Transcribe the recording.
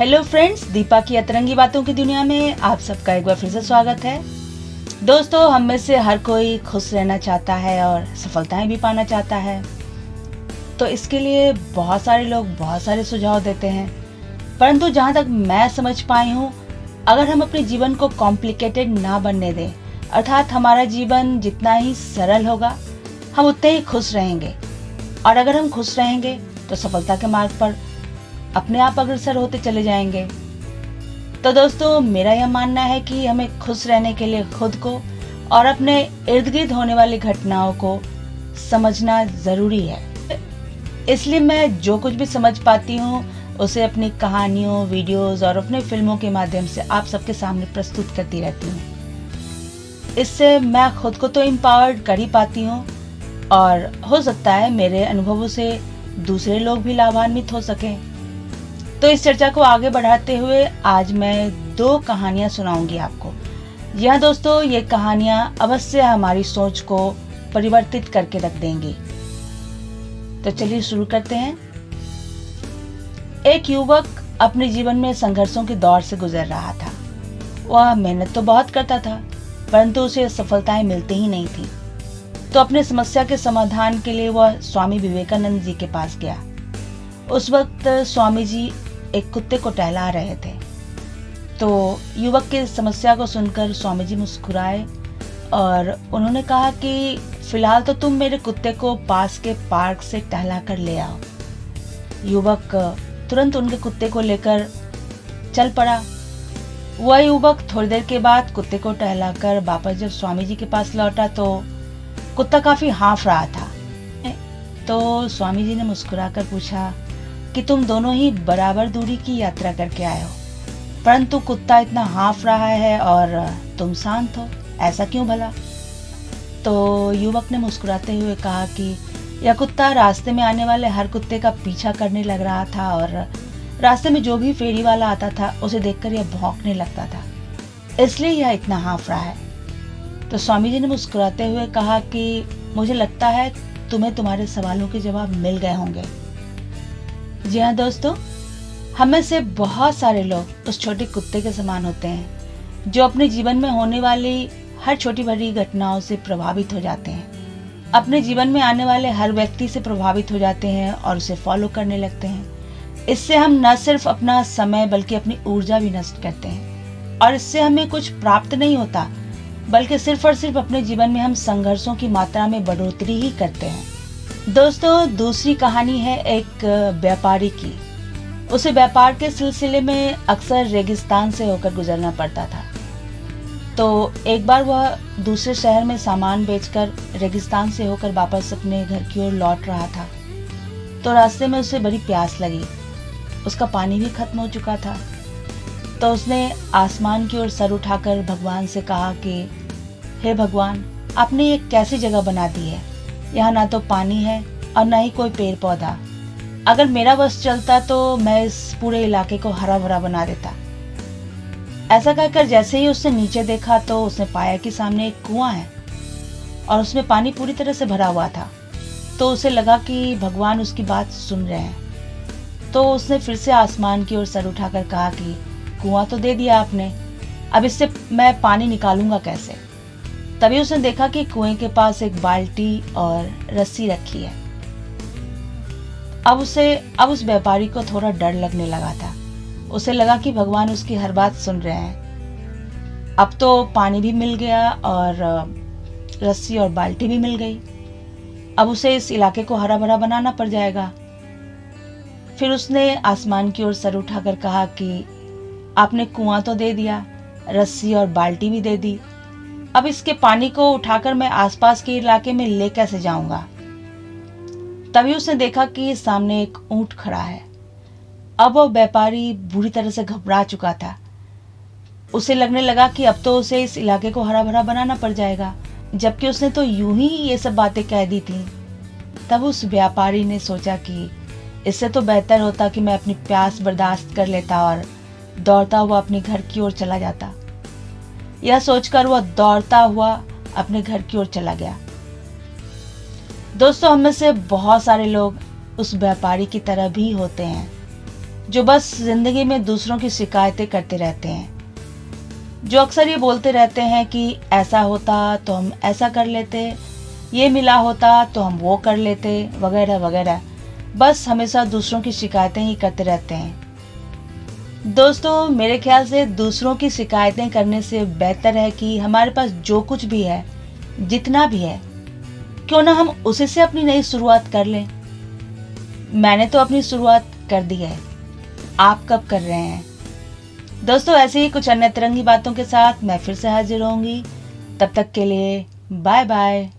Hello friends, Deepa की अतरंगी बातों की दुनिया में आप सबका एक बार फिर से स्वागत है। दोस्तों, हम में से हर कोई खुश रहना चाहता है और सफलताएं भी पाना चाहता है। तो इसके लिए बहुत सारे लोग बहुत सारे सुझाव देते हैं, परंतु जहाँ तक मैं समझ पाई हूँ, अगर हम अपने जीवन को कॉम्प्लिकेटेड ना बनने दें, अर्थात हमारा जीवन जितना ही सरल होगा हम उतने ही खुश रहेंगे। और अगर हम खुश रहेंगे तो सफलता के मार्ग पर अपने आप अग्रसर होते चले जाएंगे। तो दोस्तों, मेरा यह मानना है कि हमें खुश रहने के लिए खुद को और अपने इर्द गिर्द होने वाली घटनाओं को समझना जरूरी है। इसलिए मैं जो कुछ भी समझ पाती हूँ उसे अपनी कहानियों, वीडियोस और अपने फिल्मों के माध्यम से आप सबके सामने प्रस्तुत करती रहती हूँ। इससे मैं खुद को तो एम्पावर्ड कर ही पाती हूँ और हो सकता है मेरे अनुभवों से दूसरे लोग भी लाभान्वित हो सकें। तो इस चर्चा को आगे बढ़ाते हुए आज मैं 2 कहानियां सुनाऊंगी आपको। यह दोस्तों, ये कहानियां अवश्य हमारी सोच को परिवर्तित करके रख देंगी। तो चलिए शुरू करते हैं। एक युवक अपने जीवन में संघर्षों के दौर से गुजर रहा था। वह मेहनत तो बहुत करता था, परंतु उसे सफलताएं मिलती ही नहीं थी। तो अपने समस्या के समाधान के लिए वह स्वामी विवेकानंद जी के पास गया। उस वक्त स्वामी जी एक कुत्ते को टहला रहे थे। तो युवक की समस्या को सुनकर स्वामी जी मुस्कुराए और उन्होंने कहा कि फिलहाल तो तुम मेरे कुत्ते को पास के पार्क से टहला कर ले आओ। युवक तुरंत उनके कुत्ते को लेकर चल पड़ा। वह युवक थोड़ी देर के बाद कुत्ते को टहलाकर वापस जब स्वामी जी के पास लौटा तो कुत्ता काफी हाँफ रहा था। तो स्वामी जी ने मुस्कुराकर पूछा कि तुम दोनों ही बराबर दूरी की यात्रा करके आए हो, परंतु कुत्ता इतना हाँफ रहा है और तुम शांत हो, ऐसा क्यों भला? तो युवक ने मुस्कुराते हुए कहा कि यह कुत्ता रास्ते में आने वाले हर कुत्ते का पीछा करने लग रहा था और रास्ते में जो भी फेरी वाला आता था उसे देखकर यह भौंकने लगता था, इसलिए यह इतना हाँफ रहा है। तो स्वामी जी ने मुस्कुराते हुए कहा कि मुझे लगता है तुम्हें तुम्हारे सवालों के जवाब मिल गए होंगे। जी हाँ दोस्तों, हम में से बहुत सारे लोग उस छोटे कुत्ते के समान होते हैं जो अपने जीवन में होने वाली हर छोटी बड़ी घटनाओं से प्रभावित हो जाते हैं, अपने जीवन में आने वाले हर व्यक्ति से प्रभावित हो जाते हैं और उसे फॉलो करने लगते हैं। इससे हम न सिर्फ अपना समय बल्कि अपनी ऊर्जा भी नष्ट करते हैं और इससे हमें कुछ प्राप्त नहीं होता, बल्कि सिर्फ और सिर्फ अपने जीवन में हम संघर्षों की मात्रा में बढ़ोतरी ही करते हैं। दोस्तों, दूसरी कहानी है एक व्यापारी की। उसे व्यापार के सिलसिले में अक्सर रेगिस्तान से होकर गुजरना पड़ता था। तो एक बार वह दूसरे शहर में सामान बेचकर रेगिस्तान से होकर वापस अपने घर की ओर लौट रहा था। तो रास्ते में उसे बड़ी प्यास लगी। उसका पानी भी खत्म हो चुका था। तो उसने आसमान की ओर सर उठाकर भगवान से कहा कि हे भगवान, आपने ये कैसी जगह बना दी है? यहाँ ना तो पानी है और ना ही कोई पेड़ पौधा। अगर मेरा बस चलता तो मैं इस पूरे इलाके को हरा भरा बना देता। ऐसा कहकर जैसे ही उसने नीचे देखा तो उसने पाया कि सामने एक कुआं है और उसमें पानी पूरी तरह से भरा हुआ था। तो उसे लगा कि भगवान उसकी बात सुन रहे हैं। तो उसने फिर से आसमान की ओर सर उठाकर कहा कि कुआं तो दे दिया आपने, अब इससे मैं पानी निकालूंगा कैसे? तभी उसने देखा कि कुएं के पास एक बाल्टी और रस्सी रखी है। अब उस व्यापारी को थोड़ा डर लगने लगा था। उसे लगा कि भगवान उसकी हर बात सुन रहे हैं। अब तो पानी भी मिल गया और रस्सी और बाल्टी भी मिल गई। अब उसे इस इलाके को हरा भरा बनाना पड़ जाएगा। फिर उसने आसमान की ओर सर उठाकर कहा कि आपने कुआं तो दे दिया, रस्सी और बाल्टी भी दे दी, अब इसके पानी को उठाकर मैं आसपास के इलाके में ले कैसे जाऊंगा? तभी उसने देखा कि सामने एक ऊंट खड़ा है। अब वह व्यापारी बुरी तरह से घबरा चुका था। उसे लगने लगा कि अब तो उसे इस इलाके को हरा भरा बनाना पड़ जाएगा, जबकि उसने तो यूं ही ये सब बातें कह दी थी। तब उस व्यापारी ने सोचा कि इससे तो बेहतर होता कि मैं अपनी प्यास बर्दाश्त कर लेता और दौड़ता हुआ अपने घर की ओर चला जाता। यह सोचकर वह दौड़ता हुआ अपने घर की ओर चला गया। दोस्तों, हम में से बहुत सारे लोग उस व्यापारी की तरह भी होते हैं जो बस जिंदगी में दूसरों की शिकायतें करते रहते हैं, जो अक्सर ये बोलते रहते हैं कि ऐसा होता तो हम ऐसा कर लेते, ये मिला होता तो हम वो कर लेते, वगैरह वगैरह। बस हमेशा दूसरों की शिकायतें ही करते रहते हैं। दोस्तों, मेरे ख्याल से दूसरों की शिकायतें करने से बेहतर है कि हमारे पास जो कुछ भी है, जितना भी है, क्यों ना हम उसी से अपनी नई शुरुआत कर लें। मैंने तो अपनी शुरुआत कर दी है, आप कब कर रहे हैं? दोस्तों, ऐसे ही कुछ अन्य तरंगी बातों के साथ मैं फिर से हाजिर होंगी। तब तक के लिए बाय बाय।